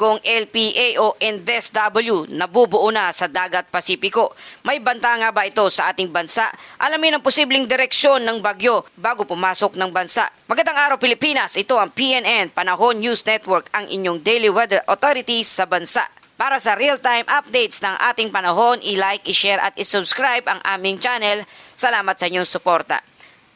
bagong LPA o InvestW na bubuo na sa Dagat Pasipiko. May banta nga ba ito sa ating bansa? Alamin ang posibleng direksyon ng bagyo bago pumasok ng bansa. Magandang araw Pilipinas, ito ang PNN Panahon News Network, ang inyong daily weather authorities sa bansa. Para sa real-time updates ng ating panahon, i-like, i-share at i-subscribe ang aming channel. Salamat sa inyong suporta.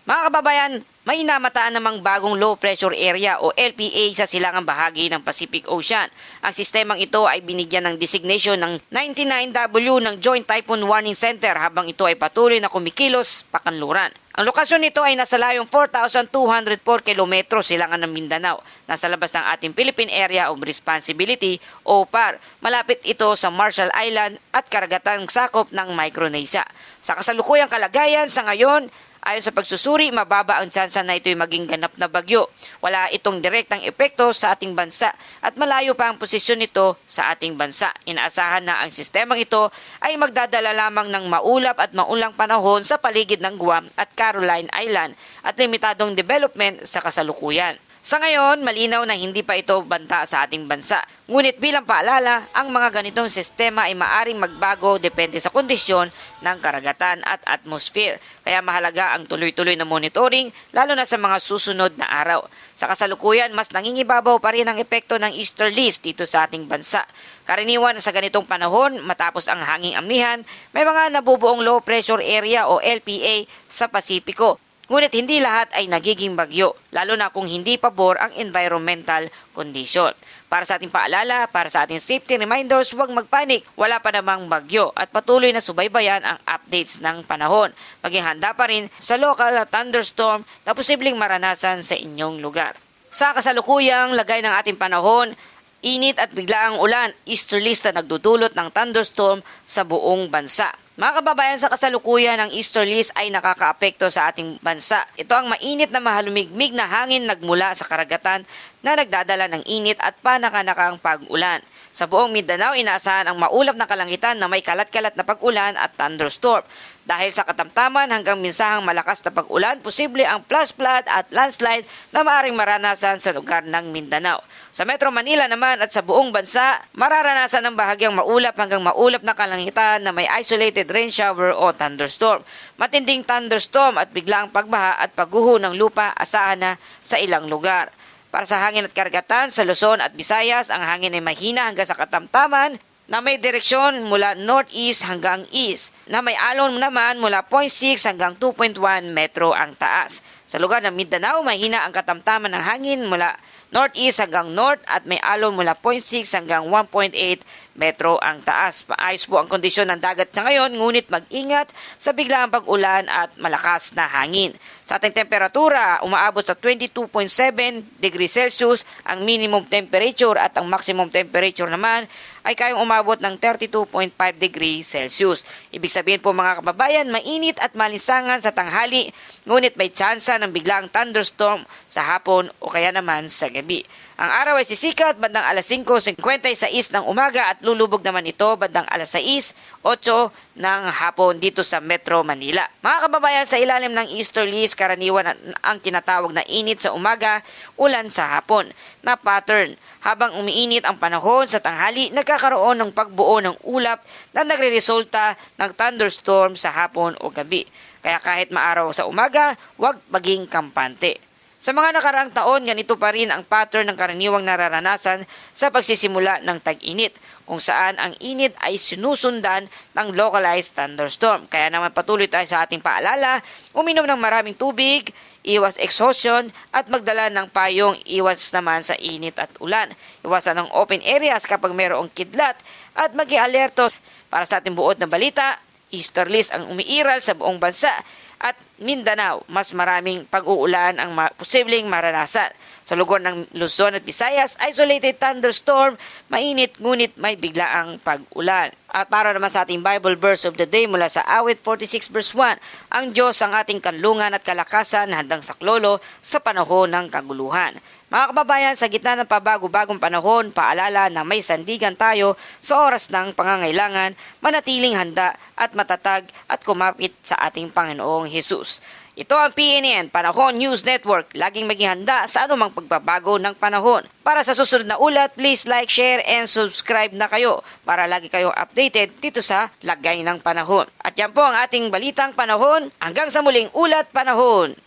Mga kababayan, may namataan namang bagong low pressure area o LPA sa silangang bahagi ng Pacific Ocean. Ang sistemang ito ay binigyan ng designation ng 99W ng Joint Typhoon Warning Center habang ito ay patuloy na kumikilos pakanluran. Ang lokasyon nito ay nasa layong 4,204 kilometro silangan ng Mindanao. Nasa labas ng ating Philippine Area of Responsibility o PAR. Malapit ito sa Marshall Island at karagatang sakop ng Micronesia. Sa kasalukuyang kalagayan sa ngayon, ayon sa pagsusuri, mababa ang tsansa na ito'y maging ganap na bagyo. Wala itong direktang epekto sa ating bansa at malayo pa ang posisyon nito sa ating bansa. Inaasahan na ang sistemang ito ay magdadala lamang ng maulap at maulang panahon sa paligid ng Guam at Caroline Island at limitadong development sa kasalukuyan. Sa ngayon, malinaw na hindi pa ito banta sa ating bansa. Ngunit bilang paalala, ang mga ganitong sistema ay maaring magbago depende sa kondisyon ng karagatan at atmosphere. Kaya mahalaga ang tuloy-tuloy na monitoring lalo na sa mga susunod na araw. Sa kasalukuyan, mas nangingibabaw pa rin ang epekto ng easterlies dito sa ating bansa. Karaniwan sa ganitong panahon, matapos ang hanging amihan, may mga nabubuong low pressure area o LPA sa Pasipiko. Ngunit hindi lahat ay nagiging bagyo, lalo na kung hindi pabor ang environmental condition. Para sa ating paalala, para sa ating safety reminders, huwag magpanik, wala pa namang bagyo at patuloy na subaybayan ang updates ng panahon. Maging handa pa rin sa local thunderstorm na posibleng maranasan sa inyong lugar. Sa kasalukuyang lagay ng ating panahon, init at biglaang ulan, easterlies na nagdudulot ng thunderstorm sa buong bansa. Mga kababayan, sa kasalukuyan, ang easterlies ay nakakaapekto sa ating bansa. Ito ang mainit na mahalumigmig na hangin nagmula sa karagatan na nagdadala ng init at panakanakang pag-ulan. Sa buong Mindanao, inaasahan ang maulap na kalangitan na may kalat-kalat na pag-ulan at thunderstorm. Dahil sa katamtaman hanggang minsahang malakas na pag-ulan, posible ang flash flood at landslide na maaaring maranasan sa lugar ng Mindanao. Sa Metro Manila naman at sa buong bansa, mararanasan ng bahagyang maulap hanggang maulap na kalangitan na may isolated rain shower o thunderstorm. Matinding thunderstorm at biglaang pagbaha at pagguho ng lupa asahan na sa ilang lugar. Para sa hangin at karagatan sa Luzon at Visayas, ang hangin ay mahina hanggang sa katamtaman na may direksyon mula northeast hanggang east, na may alon naman mula 0.6 hanggang 2.1 metro ang taas. Sa lugar ng Mindanao, mahina ang katamtaman ng hangin mula northeast hanggang north at may alon mula 0.6 hanggang 1.8 metro ang taas. Paayos po ang kondisyon ng dagat sa ngayon, ngunit mag-ingat sa biglaang pag-ulan at malakas na hangin. Sa ating temperatura, umaabot sa 22.7 degrees Celsius ang minimum temperature at ang maximum temperature naman ay kayang umabot ng 32.5 degrees Celsius. Ibig sabihin po mga kababayan, mainit at malinsangan sa tanghali, ngunit may tsansa ng biglang thunderstorm sa hapon o kaya naman sa gabi. Ang araw ay sisikat bandang alas 5:56 ng umaga at lulubog naman ito bandang alas 6:08 ng hapon dito sa Metro Manila. Mga kababayan, sa ilalim ng easterlies, karaniwan ang tinatawag na init sa umaga, ulan sa hapon na pattern. Habang umiinit ang panahon sa tanghali, nagkakaroon ng pagbuo ng ulap na nagreresulta ng thunderstorm sa hapon o gabi. Kaya kahit maaraw sa umaga, huwag maging kampante. Sa mga nakaraang taon, ganito pa rin ang pattern ng karaniwang nararanasan sa pagsisimula ng tag-init, kung saan ang init ay sinusundan ng localized thunderstorm. Kaya naman patuloy tayo sa ating paalala, uminom ng maraming tubig, iwas exhaustion at magdala ng payong, iwas naman sa init at ulan. Iwasan ng open areas kapag mayroong kidlat at maging alertos. Para sa ating buod na balita, easterlies ang umiiral sa buong bansa at Mindanao, mas maraming pag-uulan ang posibleng maranasan. Sa lugar ng Luzon at Visayas, isolated thunderstorm, mainit ngunit may biglaang pag-ulan. At para naman sa ating Bible verse of the day mula sa Awit 46 verse 1, ang Diyos ang ating kanlungan at kalakasan, handang saklolo sa panahon ng kaguluhan. Mga kababayan, sa gitna ng pabago-bagong panahon, paalala na may sandigan tayo sa oras ng pangangailangan, manatiling handa at matatag at kumapit sa ating Panginoong Hesus. Ito ang PNN, Panahon News Network. Laging maging handa sa anumang pagbabago ng panahon. Para sa susunod na ulat, please like, share, and subscribe na kayo para lagi kayong updated dito sa Lagay ng Panahon. At yan po ang ating Balitang Panahon. Hanggang sa muling ulat panahon.